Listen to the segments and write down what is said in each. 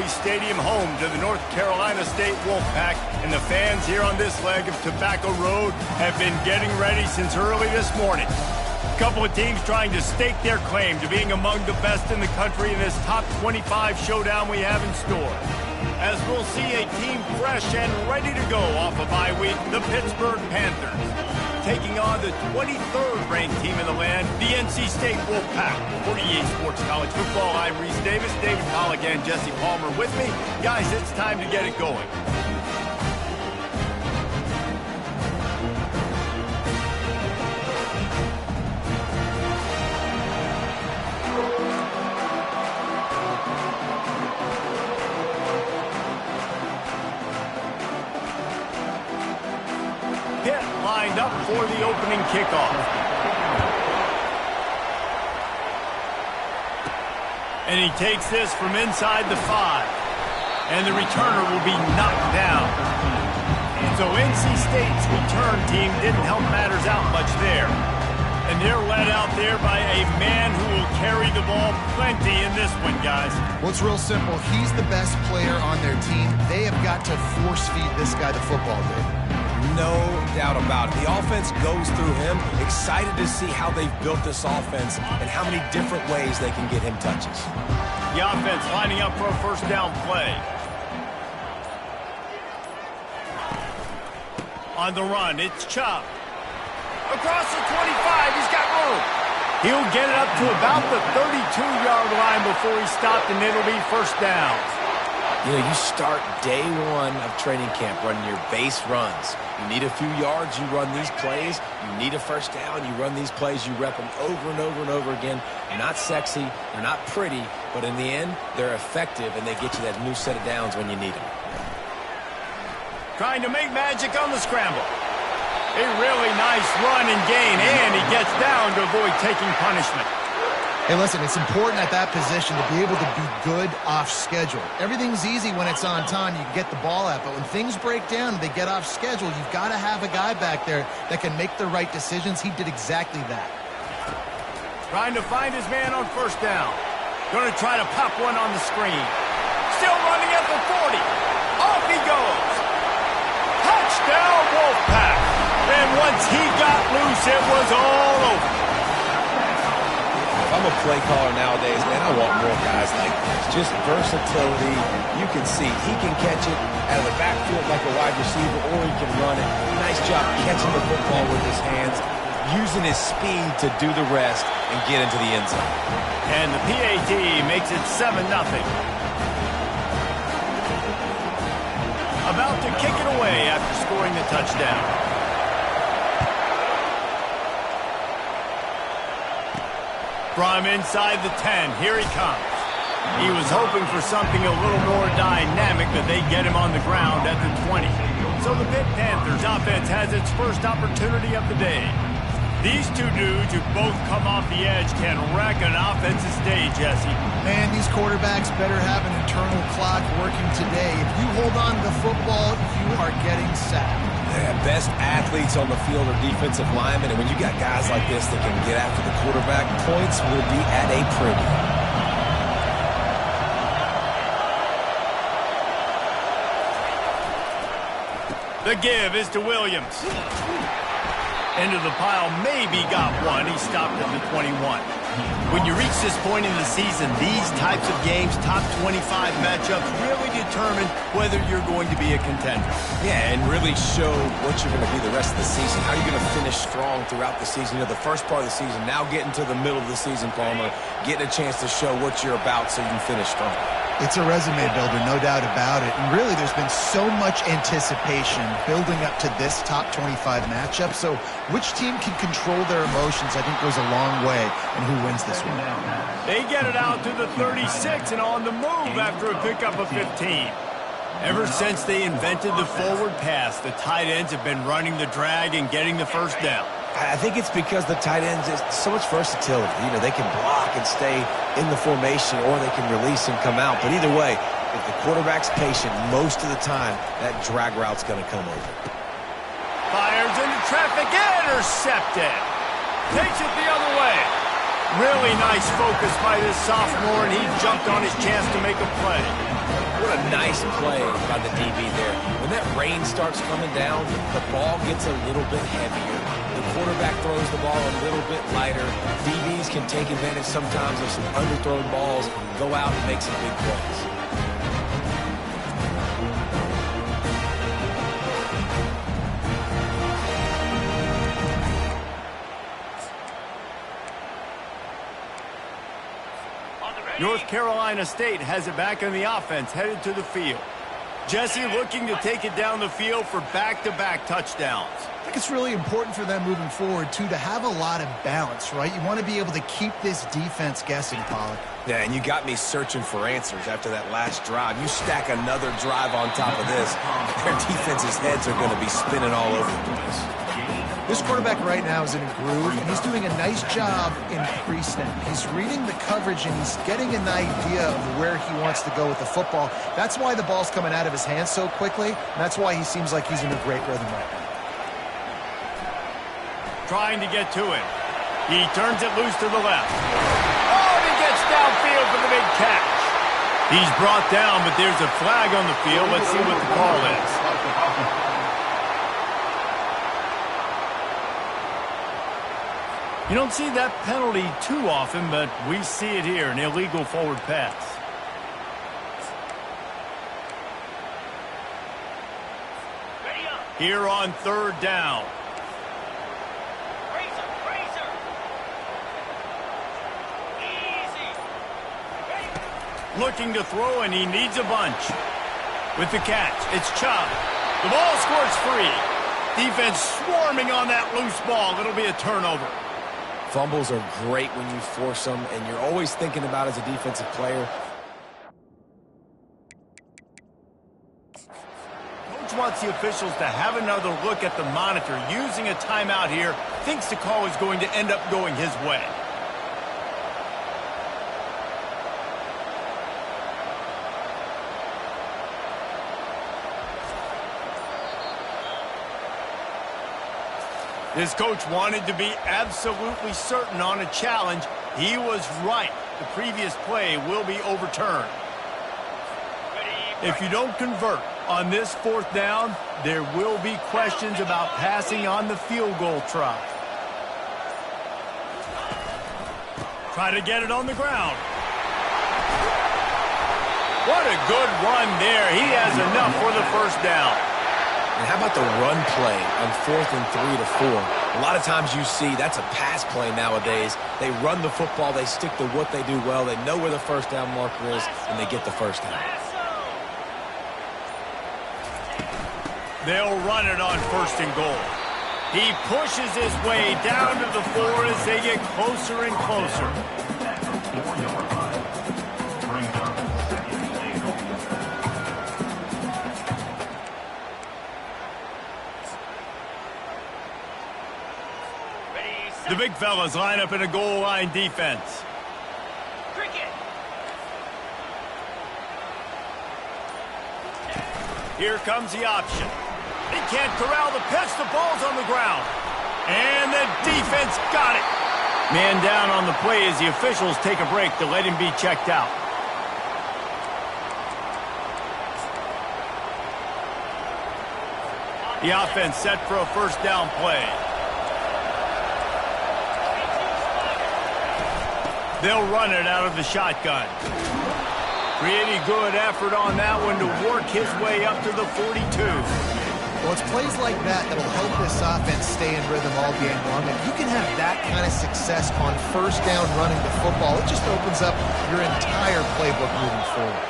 Amalie Stadium, home to the North Carolina State Wolfpack, and the fans here on this leg of Tobacco Road have been getting ready since early this morning. A couple of teams trying to stake their claim to being among the best in the country in this top 25 showdown we have in store. As we'll see a team fresh and ready to go off a bye week, the Pittsburgh Panthers, taking on the 23rd ranked team in the land, the NC State Wolfpack. For EA Sports College Football, I'm Reese Davis, David Pollock, and Jesse Palmer with me. Guys, it's time to get it going. Lined up for the opening kickoff. And he takes this from inside the 5. And the returner will be knocked down. So NC State's return team didn't help matters out much there. And they're led out there by a man who will carry the ball plenty in this one, guys. Well, it's real simple. He's the best player on their team. They have got to force feed this guy the football, Dave. No doubt about it. The offense goes through him. Excited to see how they've built this offense and how many different ways they can get him touches. The offense lining up for a first down play. On the run, it's Chubb. Across the 25, he's got room. He'll get it up to about the 32-yard line before he's stopped, and it'll be first down. You know, you start day one of training camp running your base runs. You need a few yards, you run these plays. You need a first down, you run these plays. You rep them over and over and over again. They're not sexy, they're not pretty, but in the end, they're effective, and they get you that new set of downs when you need them. Trying to make magic on the scramble. A really nice run and gain, and he gets down to avoid taking punishment. Hey, listen, it's important at that position to be able to be good off schedule. Everything's easy when it's on time. You can get the ball out, but when things break down and they get off schedule, you've got to have a guy back there that can make the right decisions. He did exactly that. Trying to find his man on first down. Going to try to pop one on the screen. Still running at the 40. Off he goes. Touchdown, Wolfpack. And once he got loose, it was all over. If I'm a play caller nowadays, man, I want more guys like this. Just versatility. You can see he can catch it out of the backfield like a wide receiver, or he can run it. Nice job catching the football with his hands, using his speed to do the rest and get into the end zone. And the PAT makes it 7-0. About to kick it away after scoring the touchdown. From inside the 10, here he comes. He was hoping for something a little more dynamic, but they get him on the ground at the 20. So the Pitt Panthers offense has its first opportunity of the day. These two dudes who both come off the edge can wreck an offensive day, Jesse. Man, these quarterbacks better have an internal clock working today. If you hold on to the football, you are getting sacked. Best athletes on the field are defensive linemen, and when you got guys like this that can get after the quarterback, points will be at a premium. The give is to Williams. Into the pile, maybe got one. He stopped at the 21. When you reach this point in the season, these types of games, top 25 matchups, really determine whether you're going to be a contender. Yeah, and really show what you're going to be the rest of the season. How are you going to finish strong throughout the season? You know, the first part of the season, now getting to the middle of the season, Palmer, getting a chance to show what you're about so you can finish strong. It's a resume builder, no doubt about it. And really, there's been so much anticipation building up to this top 25 matchup. So which team can control their emotions, I think, goes a long way in who wins this one. They get it out to the 36 and on the move after a pickup of 15. Ever since they invented the forward pass, the tight ends have been running the drag and getting the first down. I think it's because the tight ends is so much versatility. You know, they can block and stay in the formation, or they can release and come out. But either way, if the quarterback's patient, most of the time, that drag route's going to come over. Fires into traffic, intercepted. Takes it the other way. Really nice focus by this sophomore, and he jumped on his chance to make a play. Nice play by the DB there. When that rain starts coming down, the ball gets a little bit heavier. The quarterback throws the ball a little bit lighter. DBs can take advantage sometimes of some underthrown balls, go out and make some big plays. North Carolina State has it back in the offense, headed to the field. Jesse looking to take it down the field for back-to-back touchdowns. I think it's really important for them moving forward, too, to have a lot of balance, right? You want to be able to keep this defense guessing, Pollard. Yeah, and you got me searching for answers after that last drive. You stack another drive on top of this, their defense's heads are going to be spinning all over the place. This quarterback right now is in a groove, and he's doing a nice job in pre-snap. He's reading the coverage, and he's getting an idea of where he wants to go with the football. That's why the ball's coming out of his hands so quickly, and that's why he seems like he's in a great rhythm right now. Trying to get to it. He turns it loose to the left. Oh, he gets downfield for the big catch. He's brought down, but there's a flag on the field. Let's see what the call is. You don't see that penalty too often, but we see it here, an illegal forward pass. Here on third down. Looking to throw, and he needs a bunch. With the catch, it's Chubb. The ball squirts free. Defense swarming on that loose ball. It'll be a turnover. Fumbles are great when you force them, and you're always thinking about as a defensive player. Coach wants the officials to have another look at the monitor. Using a timeout here, thinks the call is going to end up going his way. This coach wanted to be absolutely certain on a challenge. He was right. The previous play will be overturned. If you don't convert on this fourth down, there will be questions about passing on the field goal try. Try to get it on the ground. What a good run there. He has enough for the first down. And how about the run play on 4th and 3 to 4? A lot of times you see that's a pass play nowadays. They run the football. They stick to what they do well. They know where the first down marker is, and they get the first down. They'll run it on 1st and goal. He pushes his way down to the 4 as they get closer and closer. The big fellas line up in a goal line defense. Here comes the option. He can't corral the pitch. The ball's on the ground. And the defense got it. Man down on the play as the officials take a break to let him be checked out. The offense set for a first down play. They'll run it out of the shotgun. Pretty good effort on that one to work his way up to the 42. Well, it's plays like that that'll help this offense stay in rhythm all game long. If you can have that kind of success on first down running the football, it just opens up your entire playbook moving forward.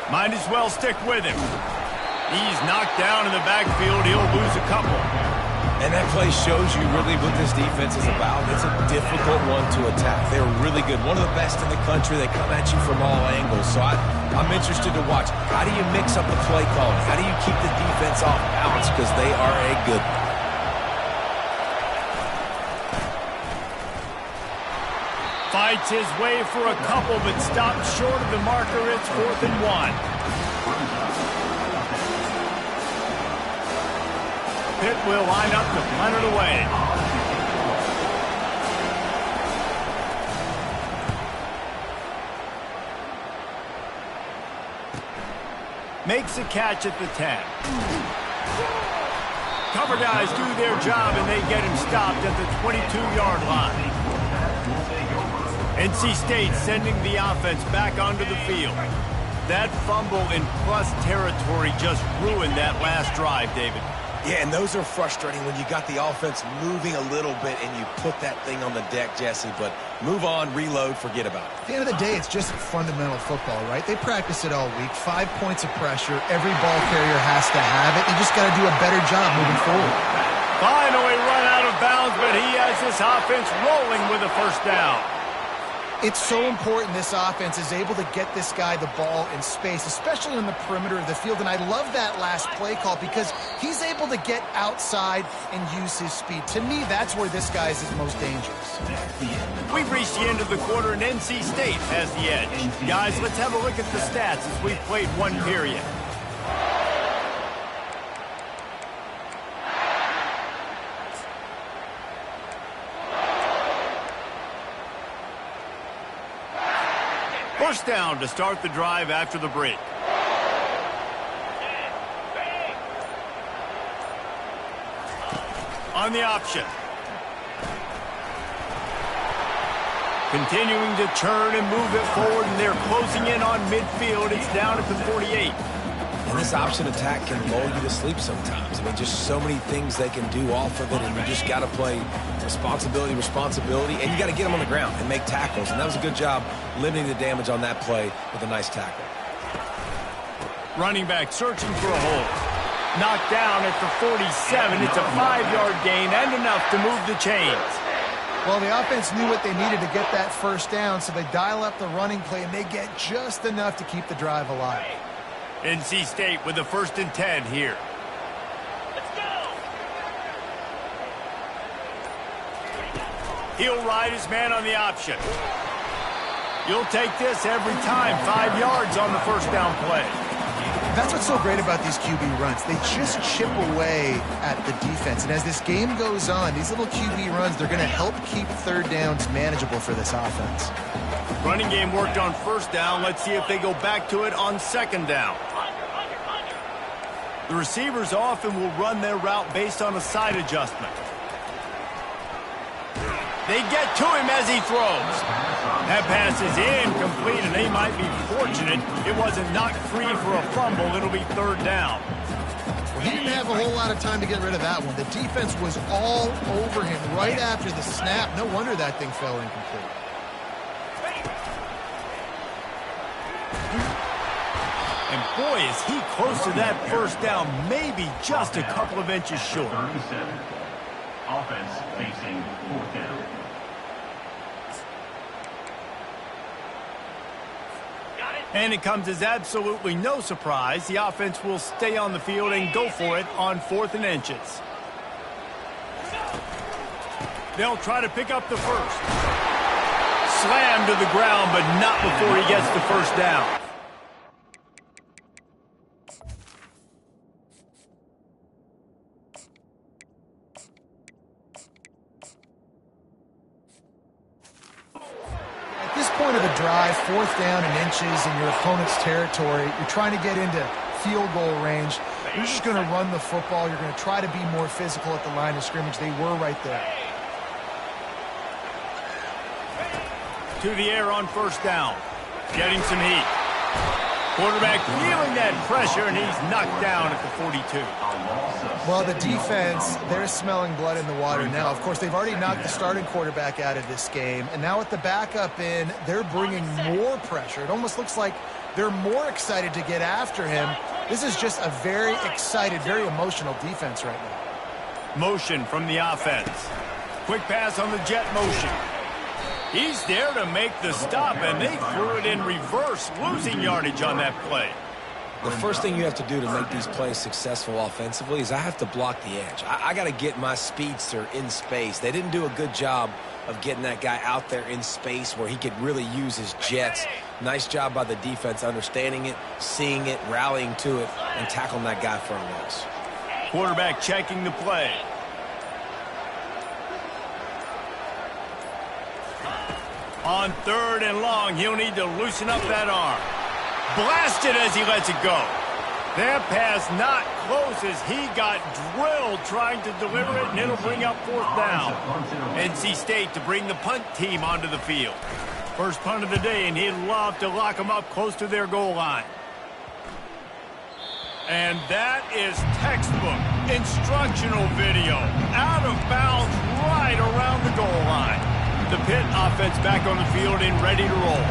Might as well stick with him. He's knocked down in the backfield. He'll lose a couple. And that play shows you really what this defense is about. It's a difficult one to attack. They're really good. One of the best in the country. They come at you from all angles. So I'm interested to watch. How do you mix up the play calling? How do you keep the defense off balance? Because they are a good one. Fights his way for a couple, but stops short of the marker. It's 4th and 1. Pitt will line up to punt it away. makes a catch at the 10. Cover guys do their job, and they get him stopped at the 22-yard line. NC State sending the offense back onto the field. That fumble in plus territory just ruined that last drive, David. Yeah, and those are frustrating when you got the offense moving a little bit and you put that thing on the deck, Jesse. But move on, reload, forget about it. At the end of the day, it's just fundamental football, right? They practice it all week. 5 points of pressure. Every ball carrier has to have it. You just got to do a better job moving forward. Finally run out of bounds, but he has this offense rolling with a first down. It's so important this offense is able to get this guy the ball in space, especially on the perimeter of the field. And I love that last play call because he's able to get outside and use his speed. To me, that's where this guy is his most dangerous. We've reached the end of the quarter, and NC State has the edge. Guys, let's have a look at the stats as we've played one period. First down to start the drive after the break. On the option. Continuing to turn and move it forward, and they're closing in on midfield. It's down at the 48. And this option attack can lull you to sleep sometimes. I mean, just so many things they can do off of it, and you just got to play responsibility, and you got to get them on the ground and make tackles. And that was a good job limiting the damage on that play with a nice tackle. Running back searching for a hole. Knocked down at the 47. It's a 5-yard gain and enough to move the chains. Well, the offense knew what they needed to get that first down, so they dial up the running play, and they get just enough to keep the drive alive. NC State with the 1st and 10 here. Let's go. He'll ride his man on the option. You'll take this every time. 5 yards on the first down play. That's what's so great about these QB runs. They just chip away at the defense. And as this game goes on, these little QB runs, they're going to help keep third downs manageable for this offense. Running game worked on first down. Let's see if they go back to it on second down. The receivers often will run their route based on a side adjustment. They get to him as he throws. That pass is incomplete, and they might be fortunate it wasn't knocked free for a fumble. It'll be third down. Well, he didn't have a whole lot of time to get rid of that one. The defense was all over him right after the snap. No wonder that thing fell incomplete. And boy, is he close to that first down, maybe just a couple of inches short. Offense facing fourth down. And it comes as absolutely no surprise. The offense will stay on the field and go for it on 4th and inches. They'll try to pick up the first. Slammed to the ground, but not before he gets the first down. Point of the drive, 4th down and inches in your opponent's territory. You're trying to get into field goal range. You're just going to run the football. You're going to try to be more physical at the line of scrimmage. They were right there. To the air on first down. Getting some heat. Quarterback feeling that pressure, and he's knocked down at the 42. Well, the defense, they're smelling blood in the water now. Of course, they've already knocked the starting quarterback out of this game. And now with the backup in, they're bringing more pressure. It almost looks like they're more excited to get after him. This is just a very excited, very emotional defense right now. Motion from the offense. Quick pass on the jet motion. He's there to make the stop, and they threw it in reverse, losing yardage on that play. The first thing you have to do to make these plays successful offensively is I have to block the edge. I got to get my speedster in space. They didn't do a good job of getting that guy out there in space where he could really use his jets. Nice job by the defense understanding it, seeing it, rallying to it, and tackling that guy for a loss. Quarterback checking the play. On 3rd and long, he'll need to loosen up that arm. Blasted as he lets it go. That pass not close as he got drilled trying to deliver it, and it'll bring up 4th down. NC State to bring the punt team onto the field. First punt of the day, and he'd love to lock them up close to their goal line. And that is textbook instructional video. Out of bounds right around the goal line. The Pitt offense back on the field and ready to roll.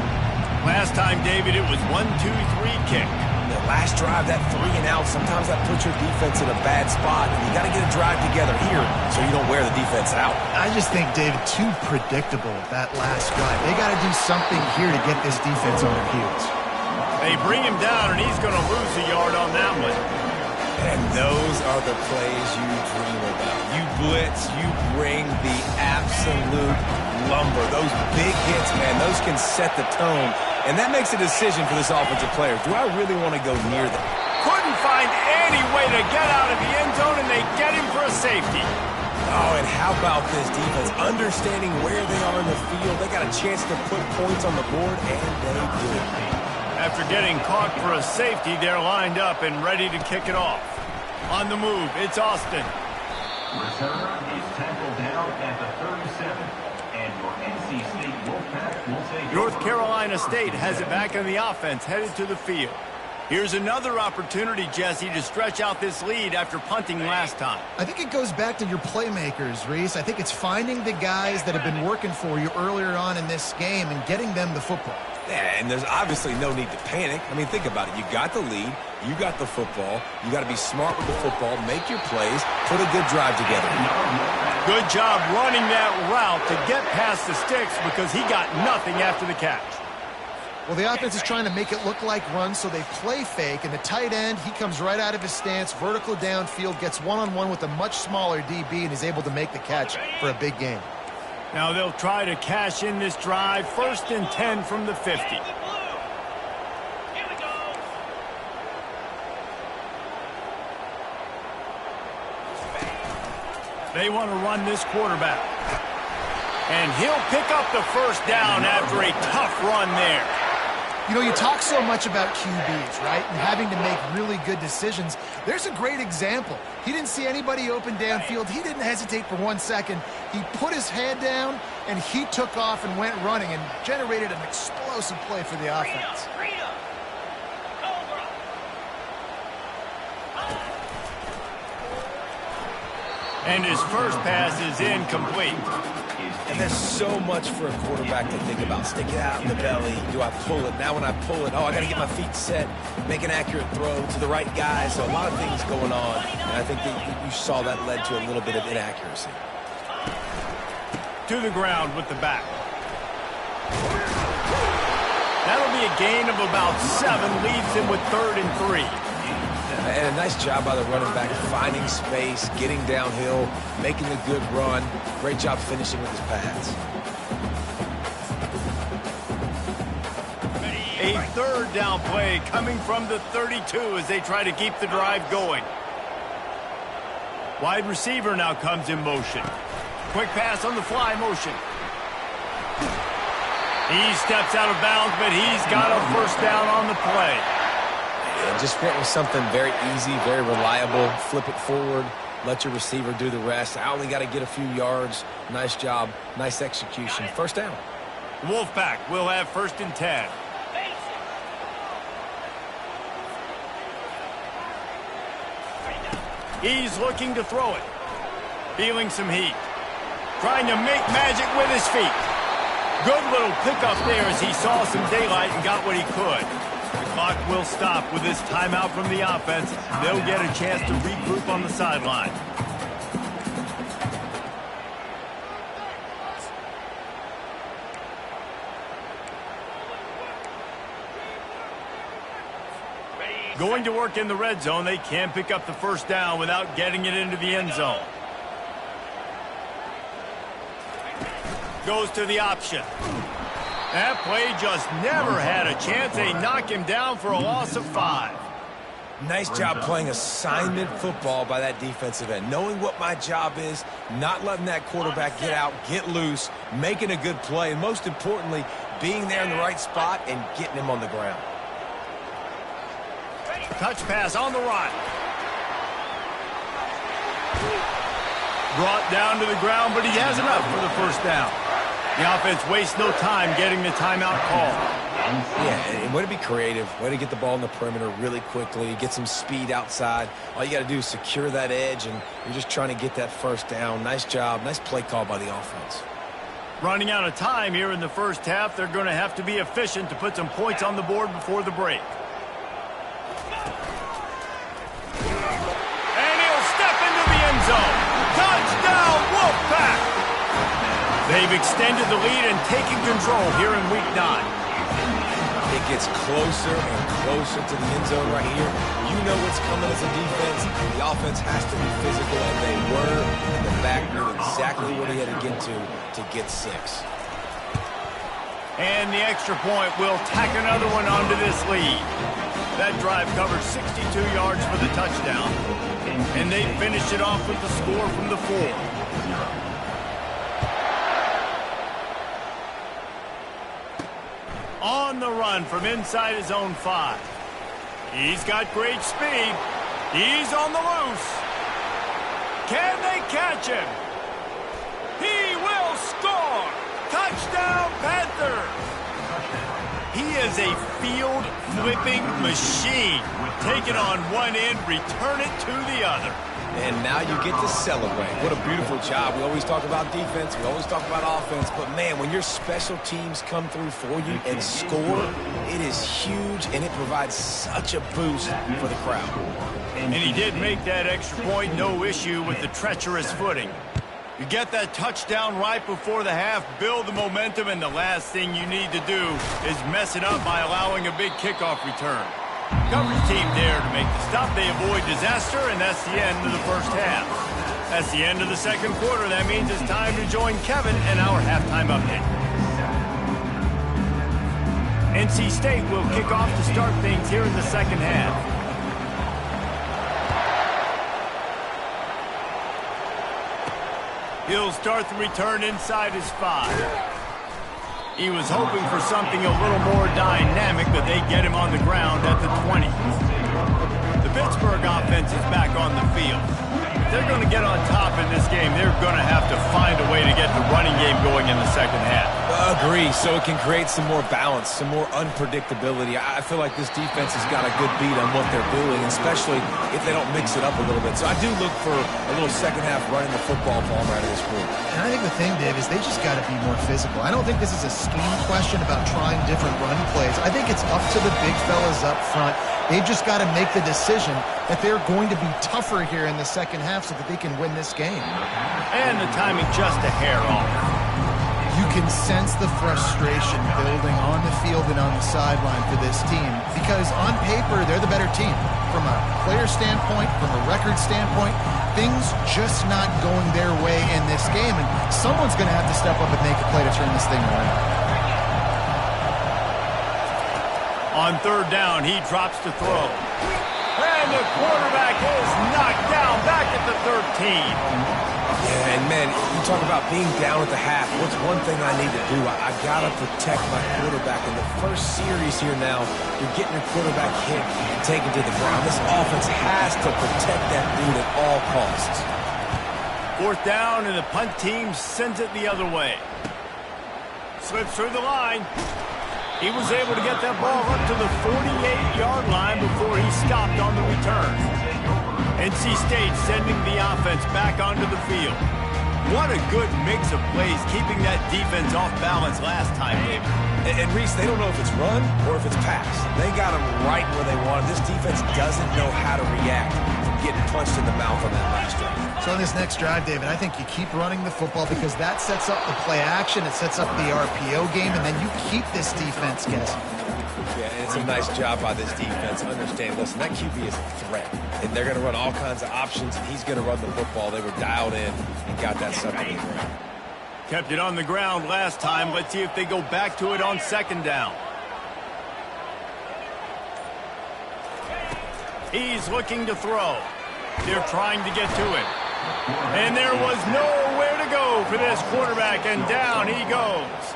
Last time, David, it was 1-2-3 kick. The last drive, that 3 and out, sometimes that puts your defense in a bad spot. And you got to get a drive together here so you don't wear the defense out. I just think, David, too predictable, that last drive. They got to do something here to get this defense on their heels. They bring him down, and he's going to lose a yard on that one. And those are the plays you dream about. You blitz, you bring the absolute lumber. Those big hits, man, those can set the tone. And that makes a decision for this offensive player. Do I really want to go near them? Couldn't find any way to get out of the end zone, and they get him for a safety. Oh, and how about this defense? Understanding where they are in the field. They got a chance to put points on the board, and they did. After getting caught for a safety, they're lined up and ready to kick it off. On the move, it's Austin. Returner is tackled down at the 37. And your NC State Wolfpack will take North Carolina State has it back on the offense, headed to the field. Here's another opportunity, Jesse, to stretch out this lead after punting last time. I think it goes back to your playmakers, Reese. I think it's finding the guys that have been working for you earlier on in this game and getting them the football. Yeah, and there's obviously no need to panic. I mean, think about it. You got the lead. You got the football. You got to be smart with the football. Make your plays. Put a good drive together. Good job running that route to get past the sticks because he got nothing after the catch. Well, the offense is trying to make it look like runs, so they play fake, and the tight end, he comes right out of his stance, vertical downfield, gets one-on-one with a much smaller DB, and is able to make the catch for a big gain. Now they'll try to cash in this drive. 1st and 10 from the 50. They want to run this quarterback. And he'll pick up the 1st down after a tough run there. You know, you talk so much about QBs, right, and having to make really good decisions. There's a great example. He didn't see anybody open downfield. He didn't hesitate for 1 second. He put his head down, and he took off and went running and generated an explosive play for the offense. And his first pass is incomplete. And there's so much for a quarterback to think about. Stick it out in the belly. Do I pull it? Now when I pull it, oh, I got to get my feet set, make an accurate throw to the right guy. So a lot of things going on. And I think that you saw that led to a little bit of inaccuracy. To the ground with the back. That'll be a gain of about 7. Leaves him with 3rd and 3. And a nice job by the running back, finding space, getting downhill, making a good run. Great job finishing with his pads. A 3rd down play coming from the 32 as they try to keep the drive going. Wide receiver now comes in motion. Quick pass on the fly motion. He steps out of bounds, but he's got a 1st down on the play. And just went with something very easy, very reliable. Flip it forward, let your receiver do the rest. I only got to get a few yards. Nice job, nice execution. 1st down. Wolfpack will have 1st and 10. He's looking to throw it. Feeling some heat. Trying to make magic with his feet. Good little pickup there as he saw some daylight and got what he could. The clock will stop with this timeout from the offense. They'll get a chance to regroup on the sideline. Going to work in the red zone. They can pick up the 1st down without getting it into the end zone. Goes to the option. That play just never had a chance. They knock him down for a loss of 5. Nice job playing assignment football by that defensive end. Knowing what my job is, not letting that quarterback get out, get loose, making a good play, and most importantly, being there in the right spot and getting him on the ground. Touch pass on the run. Brought down to the ground, but he has enough for the first down. The offense wastes no time getting the timeout call. Yeah, and way to be creative. Way to get the ball in the perimeter really quickly. Get some speed outside. All you got to do is secure that edge, and you're just trying to get that first down. Nice job. Nice play call by the offense. Running out of time here in the first half. They're going to have to be efficient to put some points on the board before the break. And he'll step into the end zone. Touchdown, Wolfpack! They've extended the lead and taken control here in Week 9. It gets closer and closer to the end zone right here. You know what's coming as a defense. The offense has to be physical, and they were. And the back knew exactly what he had to get to get 6. And the extra point will tack another one onto this lead. That drive covered 62 yards for the touchdown. And they finished it off with the score from the 4. On the run from inside his own 5. He's got great speed. He's on the loose. Can they catch him? He will score! Touchdown, Panthers! He is a field-flipping machine. Take it on one end, return it to the other. And now you get to celebrate. What a beautiful job. We always talk about defense. We always talk about offense. But, man, when your special teams come through for you and score, it is huge, and it provides such a boost for the crowd. And he did make that extra point, no issue with the treacherous footing. You get that touchdown right before the half, build the momentum, and the last thing you need to do is mess it up by allowing a big kickoff return. Coverage team there to make the stop. They avoid disaster, and that's the end of the first half. That's the end of the second quarter. That means it's time to join Kevin and our halftime update. NC State will kick off to start things here in the second half. He'll start the return inside his 5. He was hoping for something a little more dynamic, but they get him on the ground at the 20. The Pittsburgh offense is back on the field. If they're going to get on top in this game, they're going to have to find a way to get the running game going in the second half. Agree, so it can create some more balance, some more unpredictability. I feel like this defense has got a good beat on what they're doing, especially if they don't mix it up a little bit. So I do look for a little second half running the football ball out of this group. And I think the thing, Dave, is they just got to be more physical. I don't think this is a scheme question about trying different run plays. I think it's up to the big fellas up front. They've just got to make the decision that they're going to be tougher here in the second half so that they can win this game. And the timing just a hair off. You can sense the frustration building on the field and on the sideline for this team because on paper, they're the better team. From a player standpoint, from a record standpoint, things just not going their way in this game, and someone's going to have to step up and make a play to turn this thing around. On third down, he drops to throw. And the quarterback is knocked down back at the 13. Yeah, and man, you talk about being down at the half. What's one thing I need to do? I got to protect my quarterback. In the first series here now, you're getting your quarterback hit and taken to the ground. This offense has to protect that dude at all costs. Fourth down, and the punt team sends it the other way. Slips through the line. He was able to get that ball up to the 48-yard line before he stopped on the return. NC State sending the offense back onto the field. What a good mix of plays, keeping that defense off balance last time, David. And Reese, they don't know if it's run or if it's pass. They got them right where they want. This defense doesn't know how to react from getting punched in the mouth on that last drive. So on this next drive, David, I think you keep running the football because that sets up the play action, it sets up the RPO game, and then you keep this defense guessing. Yeah, and it's a nice job by this defense. Understand, listen, that QB is a threat, and they're going to run all kinds of options, and he's going to run the football. They were dialed in and got that stuff in the ground. Kept it on the ground last time. Let's see if they go back to it on second down. He's looking to throw. They're trying to get to it. And there was nowhere to go for this quarterback, and down he goes.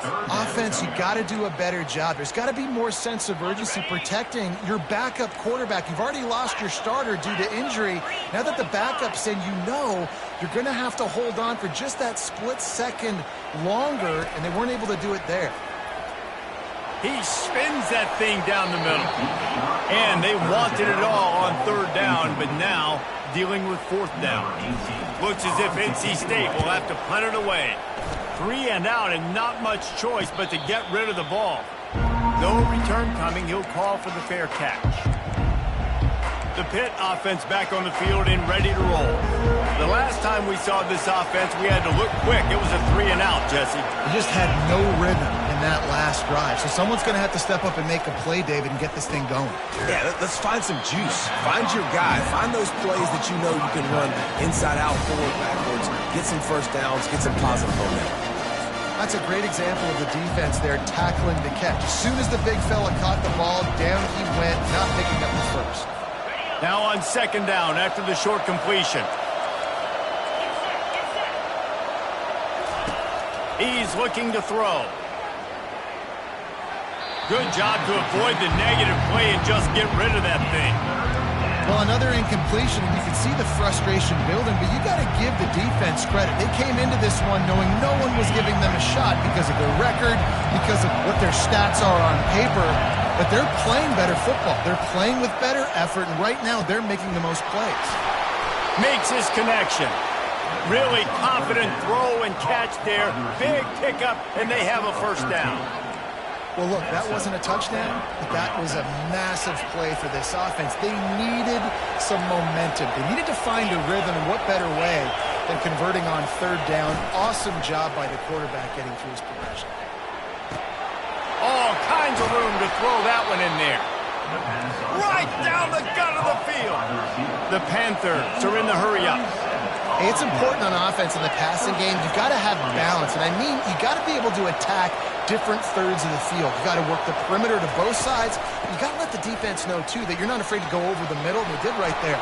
Offense, you got to do a better job. There's got to be more sense of urgency protecting your backup quarterback. You've already lost your starter due to injury. Now that the backup's in, you know you're going to have to hold on for just that split second longer, and they weren't able to do it there. He spins that thing down the middle. And they wanted it all on third down, but now dealing with fourth down. Looks as if NC State will have to punt it away. 3 and out and not much choice but to get rid of the ball. No return coming. He'll call for the fair catch. The Pitt offense back on the field and ready to roll. The last time we saw this offense, we had to look quick. It was a 3 and out, Jesse. They just had no rhythm in that last drive. So someone's going to have to step up and make a play, David, and get this thing going. Yeah, let's find some juice. Find your guy. Find those plays that you know you can run inside out, forward, backwards. Get some first downs. Get some positive momentum. That's a great example of the defense there tackling the catch. As soon as the big fella caught the ball, down he went, not picking up the first. Now on second down after the short completion. He's looking to throw. Good job to avoid the negative play and just get rid of that thing. Well, another incompletion, and you can see the frustration building, but you got to give the defense credit. They came into this one knowing no one was giving them a shot because of their record, because of what their stats are on paper, but they're playing better football. They're playing with better effort, and right now they're making the most plays. Makes his connection. Really confident throw and catch there. Big pickup, and they have a first down. Well, look, that wasn't a touchdown, but that was a massive play for this offense. They needed some momentum. They needed to find a rhythm, and what better way than converting on third down. Awesome job by the quarterback getting through his progression. All kinds of room to throw that one in there. Right down the gut of the field. The Panthers are in the hurry-up. Hey, it's important on offense in the passing game. You've got to have balance, and I mean you got to be able to attack different thirds of the field. You got to work the perimeter to both sides. You got to let the defense know, too, that you're not afraid to go over the middle, and they did right there.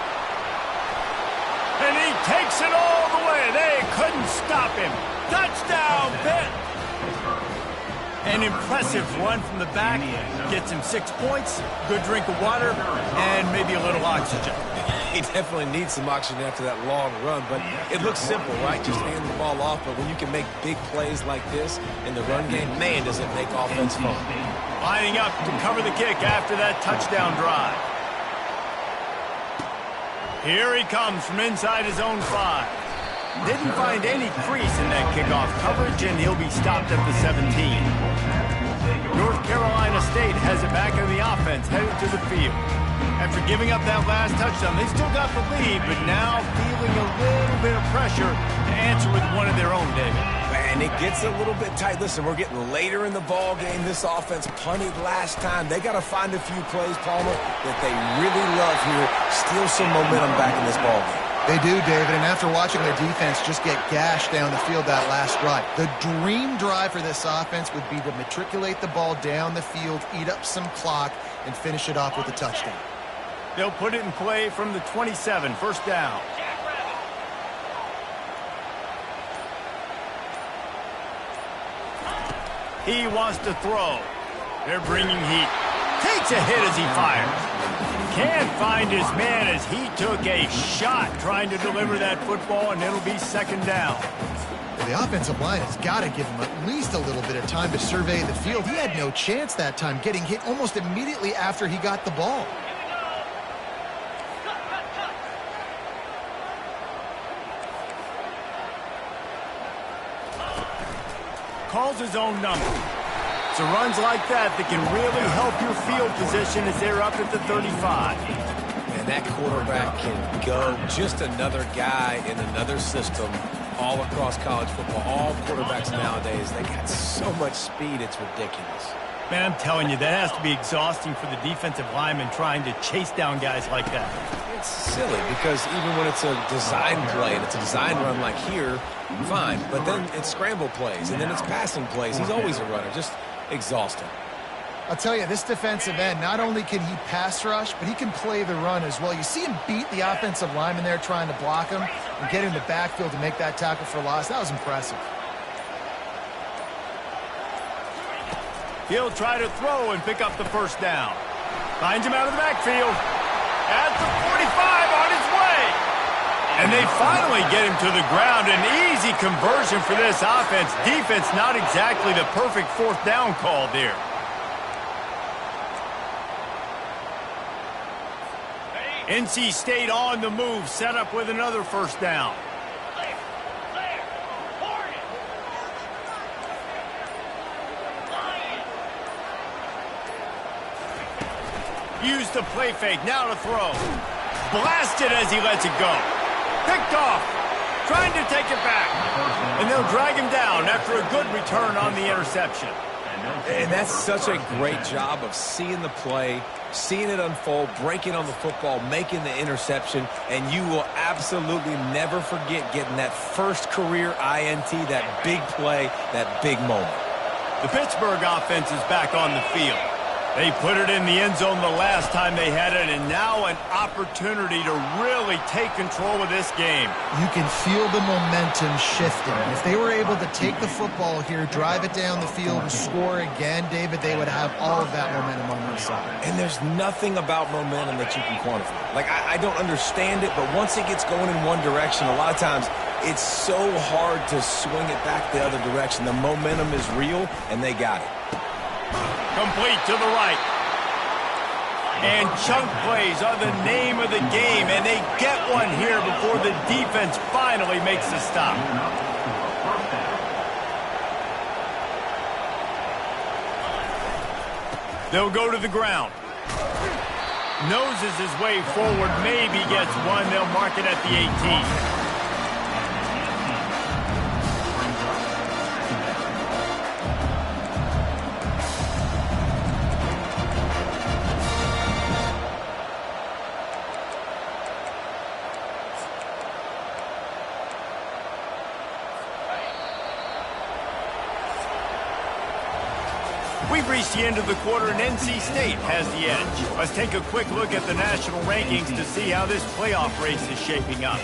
And he takes it all the way. They couldn't stop him. Touchdown, Pitt. An impressive run from the back. Gets him 6 points, good drink of water, and maybe a little oxygen. He definitely needs some oxygen after that long run, but it looks simple, right? Just hand the ball off, but when you can make big plays like this in the run game, man, does it make offense fun. Lining up to cover the kick after that touchdown drive. Here he comes from inside his own 5. Didn't find any crease in that kickoff coverage, and he'll be stopped at the 17. North Carolina State has it back in the offense, headed to the field. After giving up that last touchdown, they still got the lead, but now feeling a little bit of pressure to answer with one of their own, David. And it gets a little bit tight. Listen, we're getting later in the ball game. This offense punted last time. They got to find a few plays, Palmer, that they really love here. Steal some momentum back in this ball game. They do, David, and after watching their defense just get gashed down the field that last drive, the dream drive for this offense would be to matriculate the ball down the field, eat up some clock, and finish it off with a touchdown. They'll put it in play from the 27, first down. He wants to throw. They're bringing heat. Takes a hit as he fires. Can't find his man as he took a shot trying to deliver that football, and it'll be second down. The offensive line has got to give him at least a little bit of time to survey the field. He had no chance that time, getting hit almost immediately after he got the ball. Calls his own number. So runs like that can really help your field position as they're up at the 35. And that quarterback can go. Just another guy in another system all across college football. All quarterbacks nowadays, they got so much speed, it's ridiculous. Man, I'm telling you, that has to be exhausting for the defensive lineman trying to chase down guys like that. It's silly because even when it's a design play and it's a design run like here, fine. But then it's scramble plays and then it's passing plays. He's always a runner. Just exhausting. I'll tell you, this defensive end, not only can he pass rush, but he can play the run as well. You see him beat the offensive lineman there trying to block him and get in the backfield to make that tackle for loss. That was impressive. He'll try to throw and pick up the first down. Finds him out of the backfield. At the 45, on his way. And they finally get him to the ground. An easy conversion for this offense. Defense not exactly the perfect fourth down call there. NC State on the move, set up with another first down. Use the play fake, now to throw. Blasted as he lets it go. Picked off, trying to take it back. And they'll drag him down after a good return on the interception. And that's such a great job of seeing the play, seeing it unfold, breaking on the football, making the interception, and you will absolutely never forget getting that first career INT, that big play, that big moment. The Pittsburgh offense is back on the field. They put it in the end zone the last time they had it, and now an opportunity to really take control of this game. You can feel the momentum shifting. If they were able to take the football here, drive it down the field, and score again, David, they would have all of that momentum on their side. And there's nothing about momentum that you can quantify. Like, I don't understand it, but once it gets going in one direction, a lot of times it's so hard to swing it back the other direction. The momentum is real, and they got it. Complete to the right. And chunk plays are the name of the game, and they get one here before the defense finally makes the stop. They'll go to the ground. Noses his way forward, maybe gets one. They'll mark it at the 18. We've reached the end of the quarter, and NC State has the edge. Let's take a quick look at the national rankings to see how this playoff race is shaping up.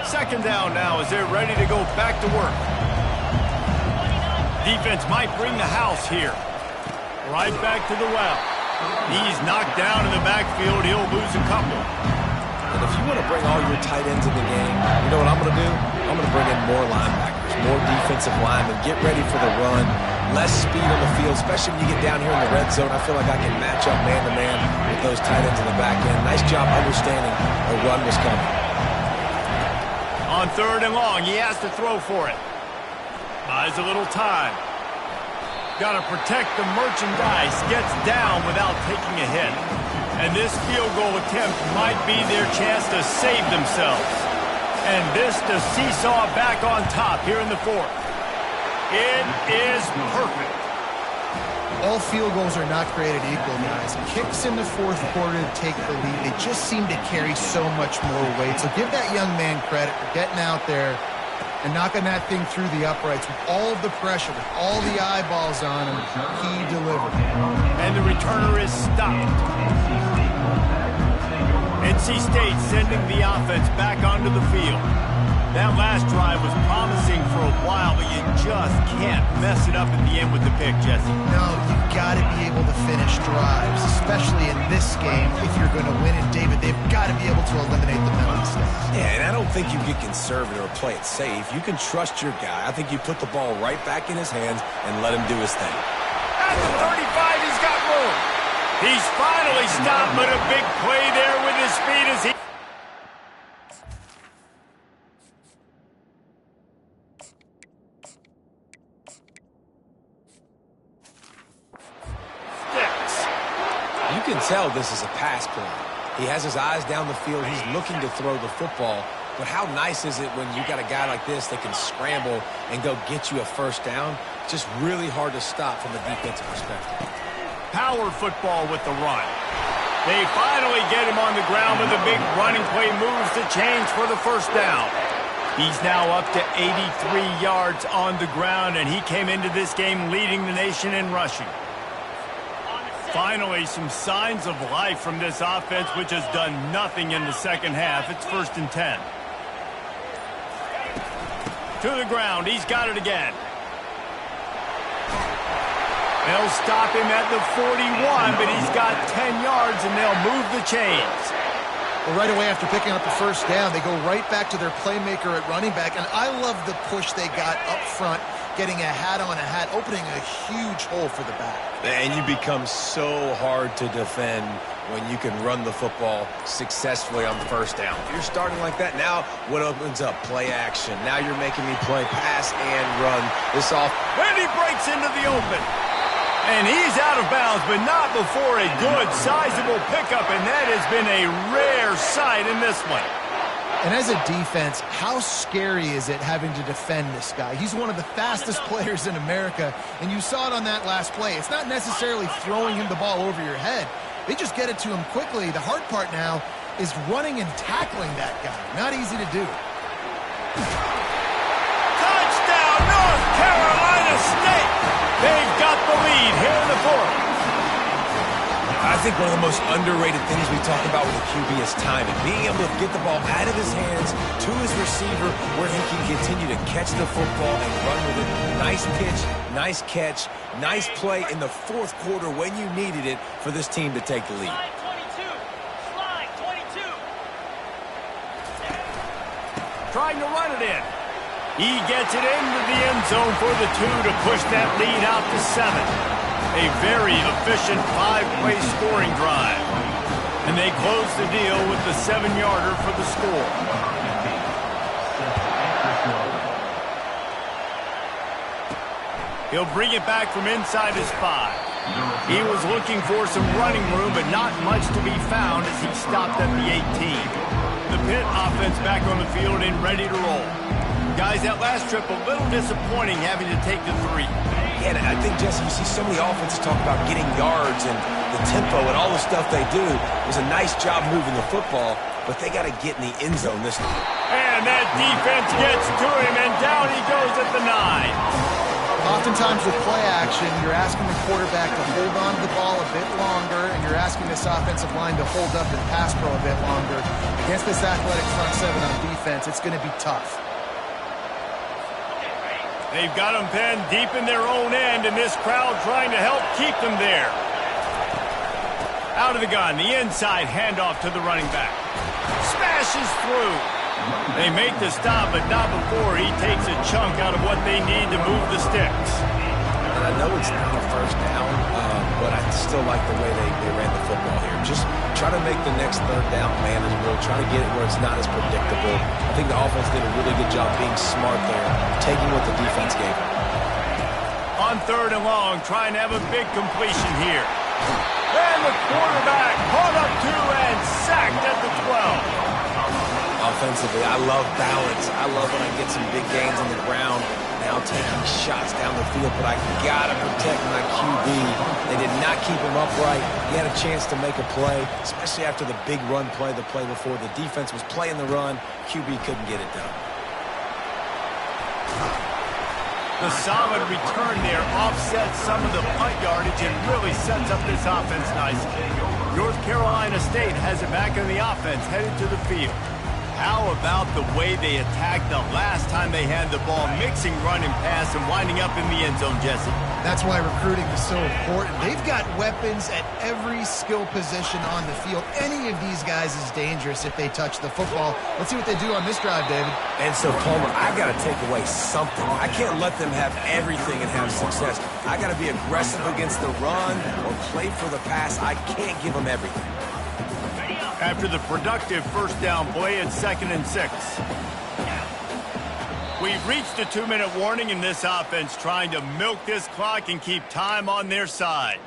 Second down now as they're ready to go back to work. Defense might bring the house here. Right back to the well. He's knocked down in the backfield. He'll lose a couple. And if you want to bring all your tight ends in the game, you know what I'm going to do? I'm going to bring in more linebackers, more defensive linemen, get ready for the run, less speed on the field, especially when you get down here in the red zone. I feel like I can match up man-to-man with those tight ends in the back end. Nice job understanding a run was coming. On third and long, he has to throw for it. Buys a little time. Got to protect the merchandise. Gets down without taking a hit. And this field goal attempt might be their chance to save themselves. And this to seesaw back on top here in the fourth. It is perfect. All field goals are not created equal, guys. Kicks in the fourth quarter to take the lead. They just seem to carry so much more weight. So give that young man credit for getting out there and knocking that thing through the uprights with all of the pressure, with all the eyeballs on him. He delivered. And the returner is stopped. NC State sending the offense back onto the field. That last drive was promising for a while, but you just can't mess it up at the end with the pick, Jesse. No, you've got to be able to finish drives, especially in this game. If you're going to win it, David, they've got to be able to eliminate the mental mistakes. Yeah, and I don't think you get conservative or play it safe. You can trust your guy. I think you put the ball right back in his hands and let him do his thing. At the 35, he's got room. He's finally stopped, but a big play there with his feet as he... You can tell this is a pass play. He has his eyes down the field. He's looking to throw the football. But how nice is it when you got a guy like this that can scramble and go get you a first down? Just really hard to stop from a defensive perspective. Power football with the run. They finally get him on the ground with a big running play, moves the chains for the first down. He's now up to 83 yards on the ground, and he came into this game leading the nation in rushing. Finally, some signs of life from this offense, which has done nothing in the second half. It's 1st and 10. To the ground. He's got it again. They'll stop him at the 41, but he's got 10 yards, and they'll move the chains. Well, right away after picking up the first down, they go right back to their playmaker at running back, and I love the push they got up front, getting a hat on a hat, opening a huge hole for the back. And you become so hard to defend when you can run the football successfully on the first down. If you're starting like that, now what opens up? Play action. Now you're making me play pass and run this off. And he breaks into the open. And he's out of bounds, but not before a good, sizable pickup, and that has been a rare sight in this one. And as a defense, how scary is it having to defend this guy? He's one of the fastest players in America, and you saw it on that last play. It's not necessarily throwing him the ball over your head. They just get it to him quickly. The hard part now is running and tackling that guy. Not easy to do. Touchdown, North Carolina State! They've got the lead here in the fourth. I think one of the most underrated things we talk about with a QB is timing. Being able to get the ball out of his hands to his receiver where he can continue to catch the football and run with it. Nice pitch, nice catch, nice play in the fourth quarter when you needed it for this team to take the lead. Slide 22. Trying to run it in. He gets it into the end zone for the 2 to push that lead out to 7. A very efficient 5-play scoring drive. And they close the deal with the 7-yarder for the score. He'll bring it back from inside his 5. He was looking for some running room, but not much to be found as he stopped at the 18. The Pitt offense back on the field and ready to roll. Guys, that last trip a little disappointing having to take the 3. Yeah, and I think, Jesse, you see so many offenses talk about getting yards and the tempo and all the stuff they do. It was a nice job moving the football, but they got to get in the end zone this time. And that defense gets to him, and down he goes at the 9. Oftentimes with play action, you're asking the quarterback to hold on to the ball a bit longer, and you're asking this offensive line to hold up and pass pro a bit longer. Against this athletic front 7 on defense, it's going to be tough. They've got them pinned deep in their own end, and this crowd trying to help keep them there. Out of the gun, the inside handoff to the running back. Smashes through. They make the stop, but not before he takes a chunk out of what they need to move the sticks. And I know it's not a first down, but I still like the way they ran the football here. Just try to make the next third down manageable. Try to get it where it's not as predictable. I think the offense did a really good job being smart there, taking what the defense gave them. On 3rd and long, trying to have a big completion here. And the quarterback caught up to and sacked at the 12. Offensively, I love balance. I love when I get some big gains on the ground. Now taking shots down the field, but I got to protect my QB. They did not keep him upright. He had a chance to make a play, especially after the big run play the play before. The defense was playing the run. QB couldn't get it done. The solid return there offsets some of the punt yardage and really sets up this offense nicely. North Carolina State has it back in the offense, headed to the field. How about the way they attacked the last time they had the ball, mixing run and pass and winding up in the end zone, Jesse? That's why recruiting is so important. They've got weapons at every skill position on the field. Any of these guys is dangerous if they touch the football. Let's see what they do on this drive, David. And so, Palmer, I got to take away something. I can't let them have everything and have success. I got to be aggressive against the run or play for the pass. I can't give them everything. After the productive first down play, it's 2nd and 6. We've reached a 2-minute warning in this offense, trying to milk this clock and keep time on their side.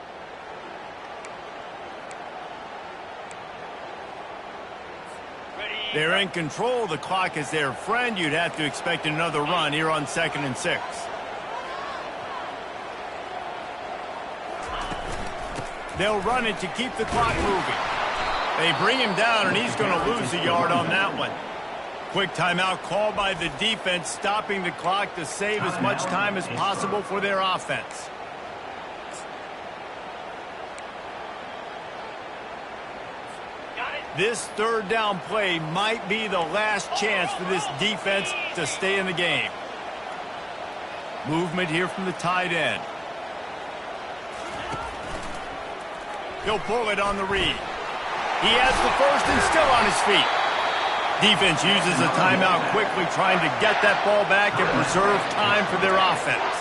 They're in control. The clock is their friend. You'd have to expect another run here on 2nd and 6. They'll run it to keep the clock moving. They bring him down, and he's going to lose a yard on that one. Quick timeout called by the defense, stopping the clock to save as much time as possible for their offense. This third down play might be the last chance for this defense to stay in the game. Movement here from the tight end. He'll pull it on the read. He has the first and still on his feet. Defense uses a timeout quickly, trying to get that ball back and preserve time for their offense.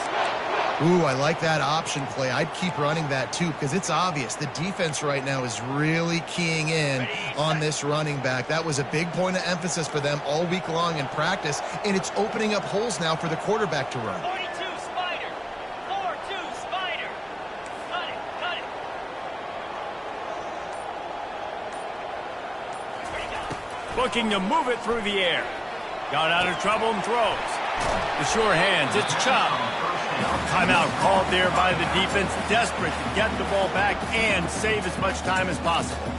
Ooh, I like that option play. I'd keep running that too, because it's obvious the defense right now is really keying in on this running back. That was a big point of emphasis for them all week long in practice, and it's opening up holes now for the quarterback to run. 42 spider. 4-2 spider. Cut it, cut it. Looking to move it through the air. Got out of trouble and throws. The sure hands, it's Chubb. Timeout called there by the defense, desperate to get the ball back and save as much time as possible.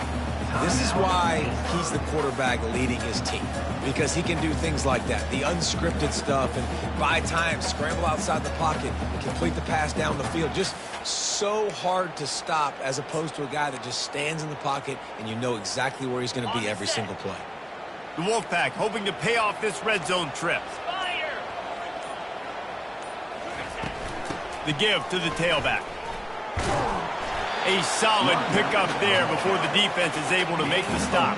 This is why he's the quarterback leading his team, because he can do things like that, the unscripted stuff, and buy time, scramble outside the pocket, complete the pass down the field. Just so hard to stop as opposed to a guy that just stands in the pocket and you know exactly where he's going to be every single play. The Wolfpack hoping to pay off this red zone trip. The give to the tailback. A solid pickup there before the defense is able to make the stop.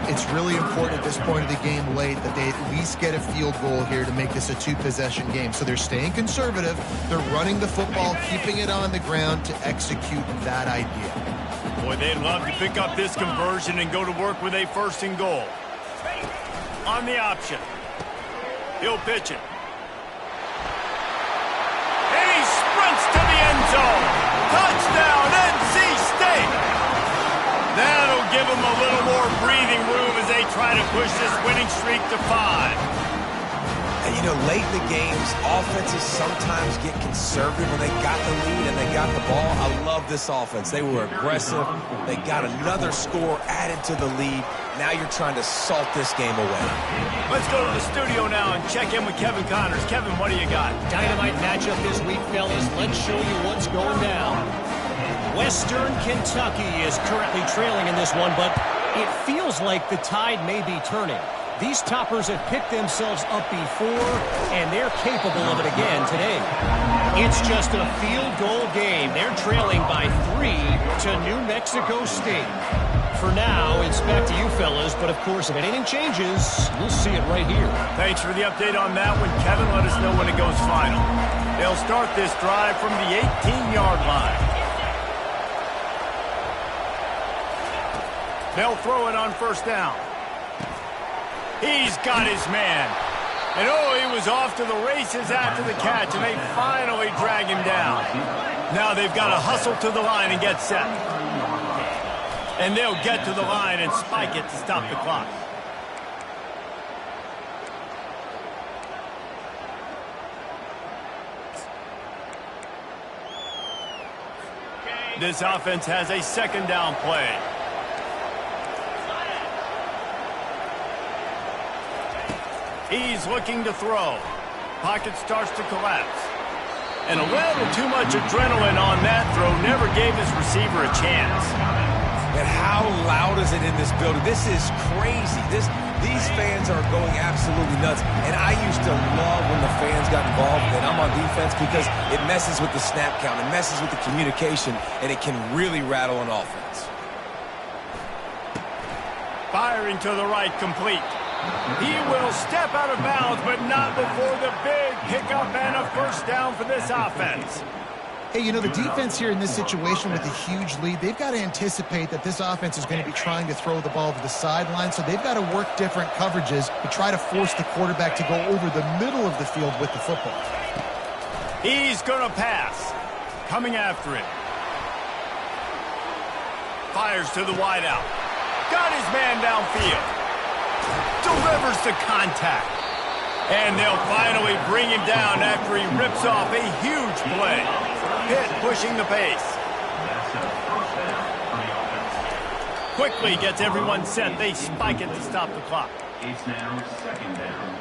It's really important at this point of the game late that they at least get a field goal here to make this a two-possession game. So they're staying conservative. They're running the football, keeping it on the ground to execute that idea. Boy, they'd love to pick up this conversion and go to work with a first and goal. On the option. He'll pitch it. To the end zone. Touchdown, NC State. That'll give them a little more breathing room as they try to push this winning streak to 5. And you know, late in the games, offenses sometimes get conservative when they got the lead and they got the ball. I love this offense. They were aggressive. They got another score added to the lead. Now you're trying to salt this game away. Let's go to the studio now and check in with Kevin Connors. Kevin, what do you got? Dynamite matchup this week, fellas. Let's show you what's going down. Western Kentucky is currently trailing in this one, but it feels like the tide may be turning. These toppers have picked themselves up before, and they're capable of it again today. It's just a field goal game. They're trailing by 3 to New Mexico State. For now, it's back to you fellas, but of course, if anything changes, we'll see it right here. Thanks for the update on that one, Kevin. Let us know when it goes final. They'll start this drive from the 18-yard line. They'll throw it on first down. He's got his man. And oh, he was off to the races after the catch, and they finally drag him down. Now they've got to hustle to the line and get set. And they'll get to the line and spike it to stop the clock. This offense has a second down play. He's looking to throw. Pocket starts to collapse. And a little too much adrenaline on that throw never gave his receiver a chance. And how loud is it in this building? This is crazy. These fans are going absolutely nuts. And I used to love when the fans got involved, and I'm on defense, because it messes with the snap count, it messes with the communication, and it can really rattle an offense. Firing to the right, complete. He will step out of bounds, but not before the big pickup and a first down for this offense. Hey, you know, the defense here in this situation with a huge lead, they've got to anticipate that this offense is going to be trying to throw the ball to the sideline, so they've got to work different coverages to try to force the quarterback to go over the middle of the field with the football. He's going to pass. Coming after it. Fires to the wideout. Got his man downfield. Delivers the contact. And they'll finally bring him down after he rips off a huge play. Pitt pushing the pace. Quickly gets everyone set. They spike it to stop the clock. It's now second down.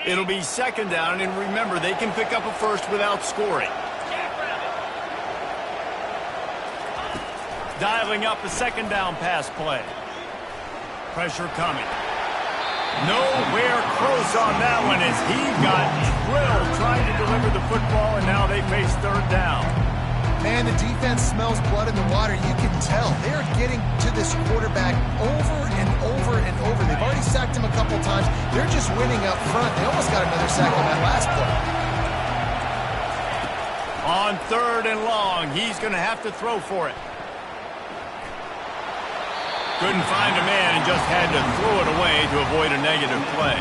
It'll be second down, and remember, they can pick up a first without scoring. Dialing up a second down pass play. Pressure coming. Nowhere close on that one as he got drilled trying to deliver the football, and now they face third down. Man, the defense smells blood in the water. You can tell. They're getting to this quarterback over and over and over. They've already sacked him a couple times. They're just winning up front. They almost got another sack on that last play. On third and long, he's going to have to throw for it. Couldn't find a man and just had to throw it away to avoid a negative play.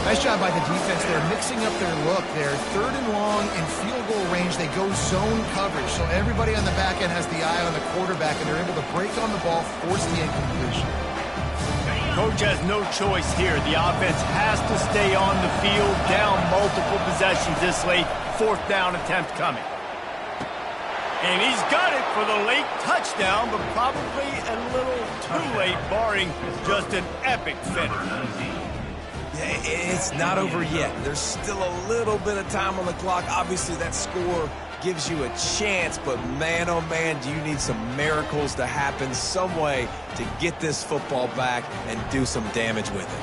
Nice job by the defense. They're mixing up their look. They're third and long in field goal range. They go zone coverage, so everybody on the back end has the eye on the quarterback, and they're able to break on the ball, force the incompletion. Coach has no choice here. The offense has to stay on the field, down multiple possessions this late. Fourth down attempt coming. And he's got it for the late touchdown, but probably a little too late, barring just an epic finish. It's not over yet. There's still a little bit of time on the clock. Obviously, that score gives you a chance, but man, oh man, do you need some miracles to happen some way to get this football back and do some damage with it.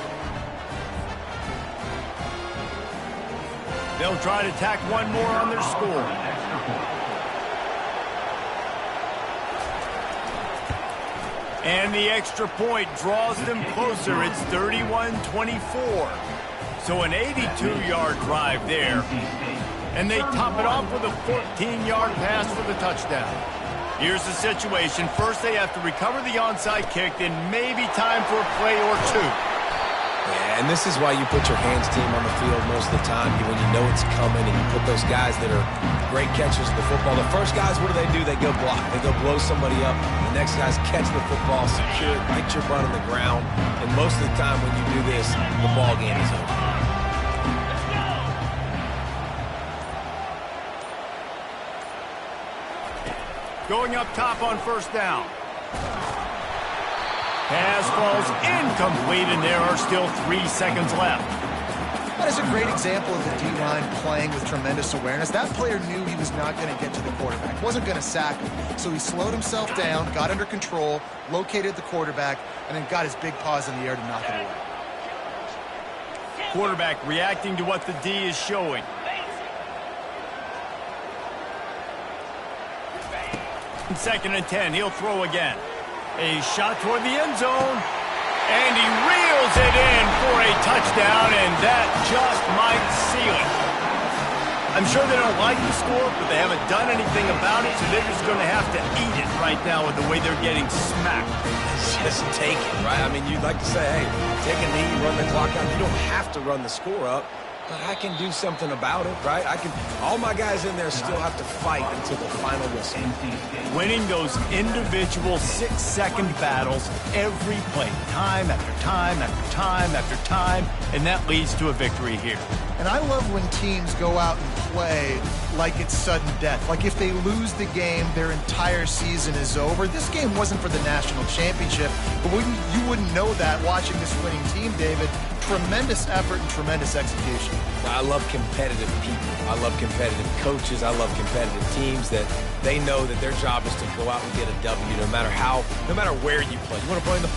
They'll try to tack one more on their score. And the extra point draws them closer. It's 31-24. So an 82-yard drive there. And they top it off with a 14-yard pass for the touchdown. Here's the situation. First, they have to recover the onside kick, then maybe time for a play or two. Yeah, and this is why you put your hands team on the field most of the time. When you know it's coming and you put those guys that are great catchers of the football. The first guys, what do? They go block. They go blow somebody up. The next guys catch the football, secure it, bite your butt on the ground. And most of the time when you do this, the ball game is over. Going up top on first down. Pass falls incomplete, and there are still 3 seconds left. That is a great example of the D-line playing with tremendous awareness. That player knew he was not going to get to the quarterback, wasn't going to sack him. So he slowed himself down, got under control, located the quarterback, and then got his big paws in the air to knock it away. Quarterback reacting to what the D is showing. Second and 10, he'll throw again. A shot toward the end zone, and he reels it in for a touchdown, and that just might seal it. I'm sure they don't like the score, but they haven't done anything about it, so they're just going to have to eat it right now with the way they're getting smacked. Just take it, right? I mean, you'd like to say, hey, take a knee, run the clock out. You don't have to run the score up, but I can do something about it, right? All my guys in there still have to fight until the final whistle. Winning those individual 6-second battles every play, time after time after time after time, and that leads to a victory here. And I love when teams go out and play like it's sudden death. Like if they lose the game, their entire season is over. This game wasn't for the national championship, but you wouldn't know that watching this winning team, David. Tremendous effort and tremendous execution. I love competitive people. I love competitive coaches. I love competitive teams that they know that their job is to go out and get a W no matter where you play. You want to play in the park?